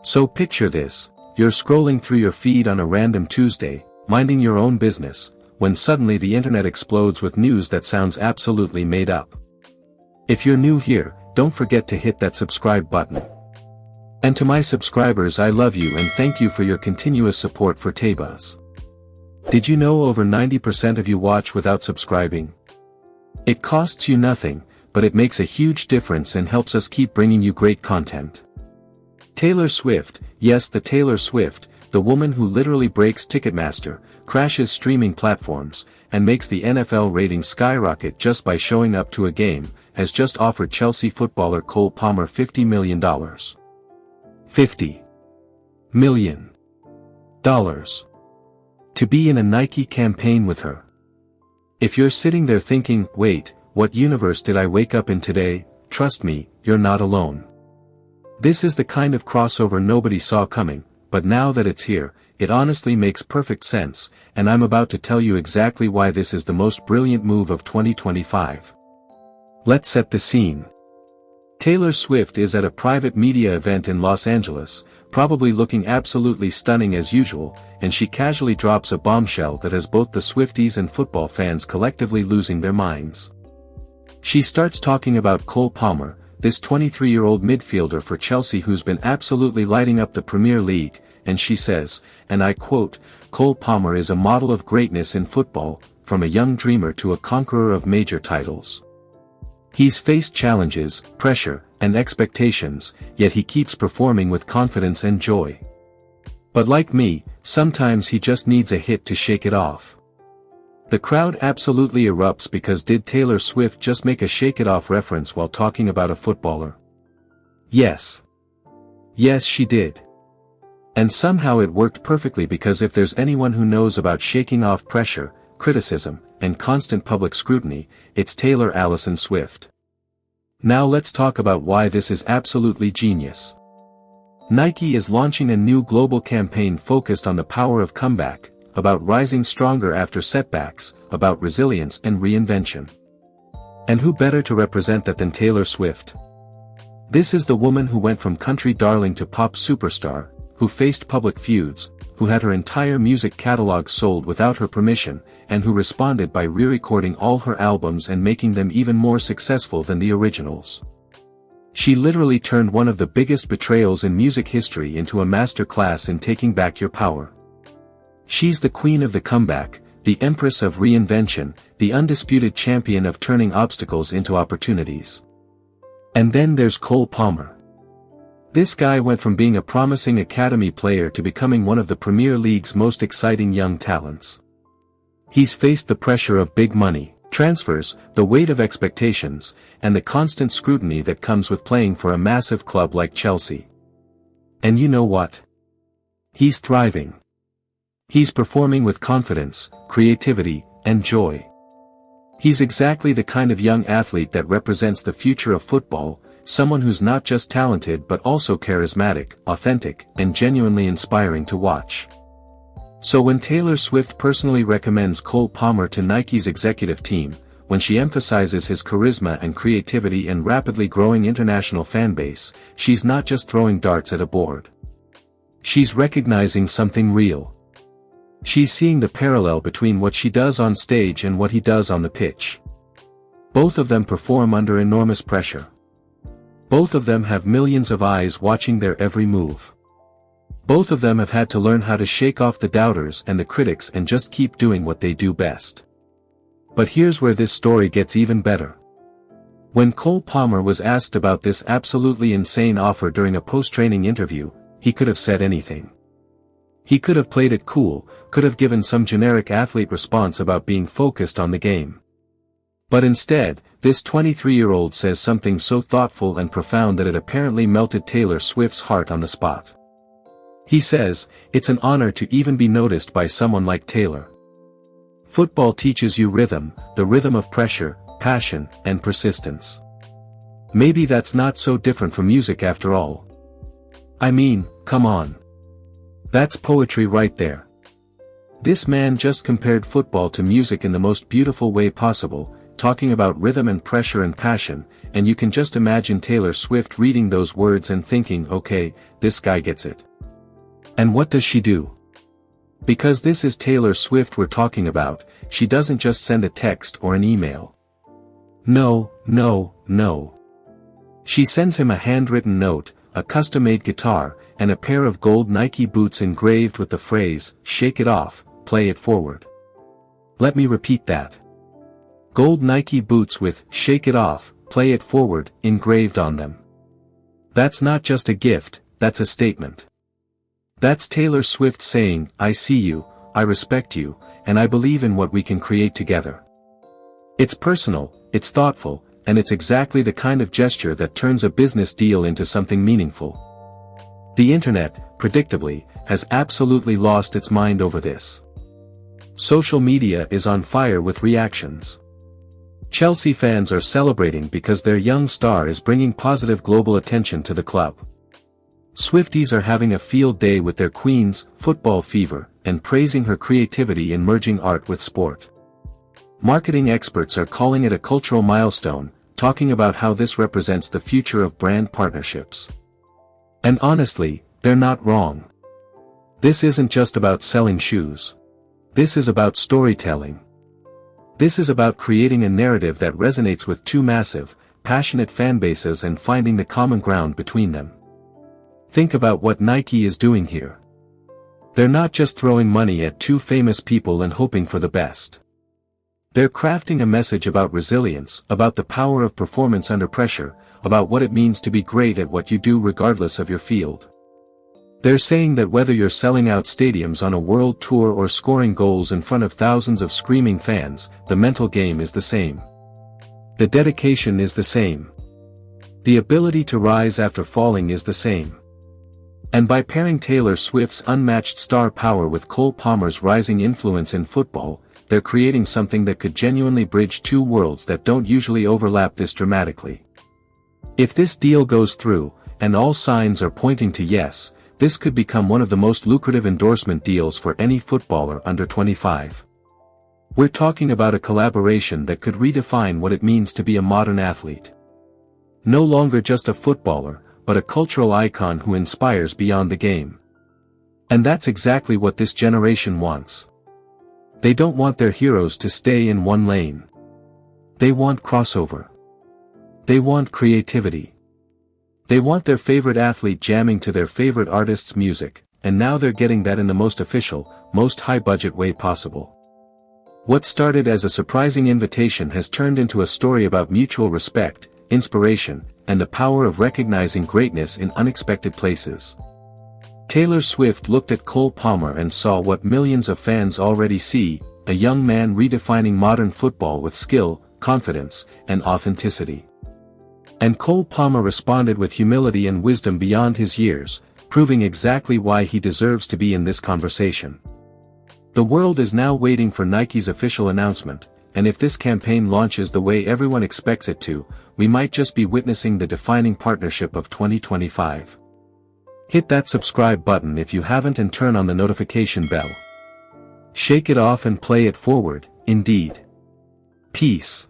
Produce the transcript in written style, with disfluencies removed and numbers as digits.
So picture this, you're scrolling through your feed on a random Tuesday, minding your own business, when suddenly the internet explodes with news that sounds absolutely made up. If you're new here, don't forget to hit that subscribe button. And to my subscribers, I love you and thank you for your continuous support for Taybuzz. Did you know over 90% of you watch without subscribing? It costs you nothing, but it makes a huge difference and helps us keep bringing you great content. Taylor Swift, yes, the Taylor Swift, the woman who literally breaks Ticketmaster, crashes streaming platforms, and makes the NFL ratings skyrocket just by showing up to a game, has just offered Chelsea footballer Cole Palmer $50 million. $50 million. To be in a Nike campaign with her. If you're sitting there thinking, wait, what universe did I wake up in today? Trust me, you're not alone. This is the kind of crossover nobody saw coming, but now that it's here, it honestly makes perfect sense, and I'm about to tell you exactly why this is the most brilliant move of 2025. Let's set the scene. Taylor Swift is at a private media event in Los Angeles, probably looking absolutely stunning as usual, and she casually drops a bombshell that has both the Swifties and football fans collectively losing their minds. She starts talking about Cole Palmer, this 23-year-old midfielder for Chelsea who's been absolutely lighting up the Premier League, and she says, and I quote, "Cole Palmer is a model of greatness in football, from a young dreamer to a conqueror of major titles. He's faced challenges, pressure, and expectations, yet he keeps performing with confidence and joy. But like me, sometimes he just needs a hit to shake it off." The crowd absolutely erupts because did Taylor Swift just make a shake it off reference while talking about a footballer? Yes. Yes, she did. And somehow it worked perfectly because if there's anyone who knows about shaking off pressure, criticism, and constant public scrutiny, it's Taylor Allison Swift. Now let's talk about why this is absolutely genius. Nike is launching a new global campaign focused on the power of comeback, about rising stronger after setbacks, about resilience and reinvention. And who better to represent that than Taylor Swift? This is the woman who went from country darling to pop superstar, who faced public feuds, who had her entire music catalog sold without her permission, and who responded by re-recording all her albums and making them even more successful than the originals. She literally turned one of the biggest betrayals in music history into a master class in taking back your power. She's the queen of the comeback, the empress of reinvention, the undisputed champion of turning obstacles into opportunities. And then there's Cole Palmer. This guy went from being a promising academy player to becoming one of the Premier League's most exciting young talents. He's faced the pressure of big money, transfers, the weight of expectations, and the constant scrutiny that comes with playing for a massive club like Chelsea. And you know what? He's thriving. He's performing with confidence, creativity, and joy. He's exactly the kind of young athlete that represents the future of football, someone who's not just talented but also charismatic, authentic, and genuinely inspiring to watch. So when Taylor Swift personally recommends Cole Palmer to Nike's executive team, when she emphasizes his charisma and creativity and rapidly growing international fanbase, she's not just throwing darts at a board. She's recognizing something real. She's seeing the parallel between what she does on stage and what he does on the pitch. Both of them perform under enormous pressure. Both of them have millions of eyes watching their every move. Both of them have had to learn how to shake off the doubters and the critics and just keep doing what they do best. But here's where this story gets even better. When Cole Palmer was asked about this absolutely insane offer during a post-training interview, he could have said anything. He could have played it cool, could have given some generic athlete response about being focused on the game. But instead, this 23-year-old says something so thoughtful and profound that it apparently melted Taylor Swift's heart on the spot. He says, "It's an honor to even be noticed by someone like Taylor. Football teaches you rhythm, the rhythm of pressure, passion, and persistence. Maybe that's not so different from music after all. I mean, come on. That's poetry right there." This man just compared football to music in the most beautiful way possible, talking about rhythm and pressure and passion, and you can just imagine Taylor Swift reading those words and thinking, okay, this guy gets it. And what does she do? Because this is Taylor Swift we're talking about, she doesn't just send a text or an email. No, no, no. She sends him a handwritten note, a custom-made guitar, and a pair of gold Nike boots engraved with the phrase, "Shake it off, play it forward." Let me repeat that. Gold Nike boots with "Shake it off, play it forward" engraved on them. That's not just a gift, that's a statement. That's Taylor Swift saying, I see you, I respect you, and I believe in what we can create together. It's personal, it's thoughtful, and it's exactly the kind of gesture that turns a business deal into something meaningful. The internet, predictably, has absolutely lost its mind over this. Social media is on fire with reactions. Chelsea fans are celebrating because their young star is bringing positive global attention to the club. Swifties are having a field day with their queen's football fever, and praising her creativity in merging art with sport. Marketing experts are calling it a cultural milestone, talking about how this represents the future of brand partnerships. And honestly, they're not wrong. This isn't just about selling shoes. This is about storytelling. This is about creating a narrative that resonates with two massive, passionate fanbases and finding the common ground between them. Think about what Nike is doing here. They're not just throwing money at two famous people and hoping for the best. They're crafting a message about resilience, about the power of performance under pressure, about what it means to be great at what you do regardless of your field. They're saying that whether you're selling out stadiums on a world tour or scoring goals in front of thousands of screaming fans, the mental game is the same. The dedication is the same. The ability to rise after falling is the same. And by pairing Taylor Swift's unmatched star power with Cole Palmer's rising influence in football, they're creating something that could genuinely bridge two worlds that don't usually overlap this dramatically. If this deal goes through, and all signs are pointing to yes, this could become one of the most lucrative endorsement deals for any footballer under 25. We're talking about a collaboration that could redefine what it means to be a modern athlete. No longer just a footballer, but a cultural icon who inspires beyond the game. And that's exactly what this generation wants. They don't want their heroes to stay in one lane. They want crossover. They want creativity. They want their favorite athlete jamming to their favorite artist's music, and now they're getting that in the most official, most high-budget way possible. What started as a surprising invitation has turned into a story about mutual respect, inspiration, and the power of recognizing greatness in unexpected places. Taylor Swift looked at Cole Palmer and saw what millions of fans already see, a young man redefining modern football with skill, confidence, and authenticity. And Cole Palmer responded with humility and wisdom beyond his years, proving exactly why he deserves to be in this conversation. The world is now waiting for Nike's official announcement, and if this campaign launches the way everyone expects it to, we might just be witnessing the defining partnership of 2025. Hit that subscribe button if you haven't and turn on the notification bell. Shake it off and play it forward, indeed. Peace.